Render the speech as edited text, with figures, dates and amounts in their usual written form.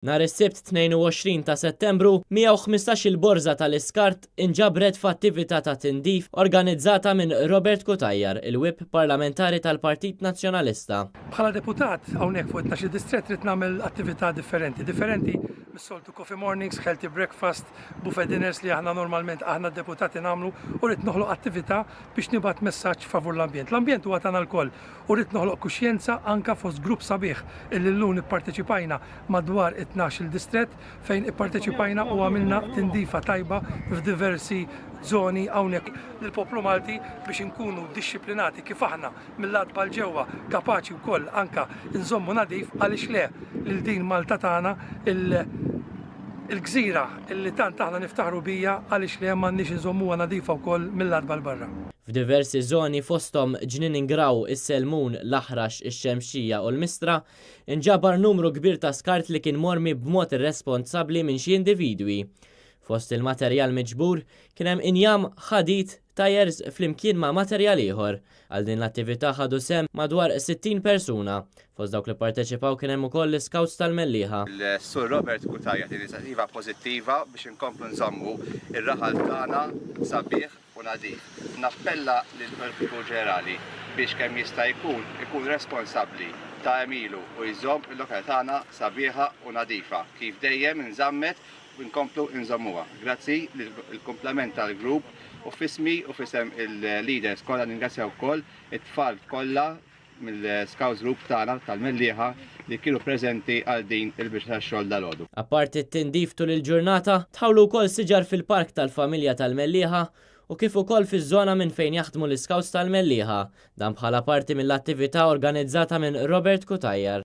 Nhar is-Sibt 22 ta' Settembru, 115 il-borża tal-iskart inġabret f'attività ta' tindif organizzata minn Robert Kutajjar, il-Whip parlamentari tal-Partit Nazzjonalista. Bħala deputat hawnhekk fuq 12 distret rid nagħmel attività differenti mis-soltu coffee mornings, healthy breakfast, buffet dinners li aħna normalment aħna deputati nagħmlu u rid noħloq attività biex nibgħat messaġġ favur l-ambjent. L-ambjent huwa tagħna lkoll u rid noħloq kuxjenza anke fost grupp sabiħ illi llum ipparteċipajna madwar 12 il-distret fejn ipparteċipajna u għamilna tindifa tajba f'diversi zoni hawnhekk lill-poplu Malti biex inkunu dixxiplinati kif aħna mill-lat bal-ġewwa kapaċi wkoll anke nżommu nadif għaliex le lil din Malta tagħna il-gżira illi tant aħna niftaħru bija għaliex li m'għandniex inżommuha nadifa wkoll mill-lat bal-barra. F'diversi żoni fosthom Ġnien Ingraw, is-Selmun, l-Aħrax, ix-Xemxija u l-Mistra inġabar numru kbir ta' skart li kien mormi b'mod irresponsabbli minn xi individwi. Fost il-materjal miġbur kien hemm injam ħadid tajers flimkien ma' materjal ieħor. Għal din l-attività ħadu sem madwar 60 persuna. Fost dawk li parteċipaw kien hemm ukoll l-Scouts tal-Mellieħa. Il-Sur Robert Kutajjar inizjattiva pożittiva biex inkomplu nżommu ir-raħal tagħna sabiħ u nadif. Nappella lill-Pubbliku ġenerali biex kemm jista' jkun responsabbli ta' emilu u jżomm il-lokal tagħna sabiħa u nadifa kif dejjem inżammet u nkomplu nżommuha. Grazzi lill-komplement tal-grupp u fismi u fisem il-leaders kollha ningrazzjaw ukoll it-tfal kollha mill-Scouts Group tagħna tal-Mellieħa li kienu preżenti għal din il-biċċa tax-xogħol dal-għodu. Apparti t-tindif tul il-ġurnata, tħawlu wkoll siġar fil-park tal-familja tal-Mellieħa u kif ukoll fiż-żona minn fejn jaħdmu l-Scouts tal-Mellieħa, dan bħala parti mill-attività organizzata minn Robert Kutajjar.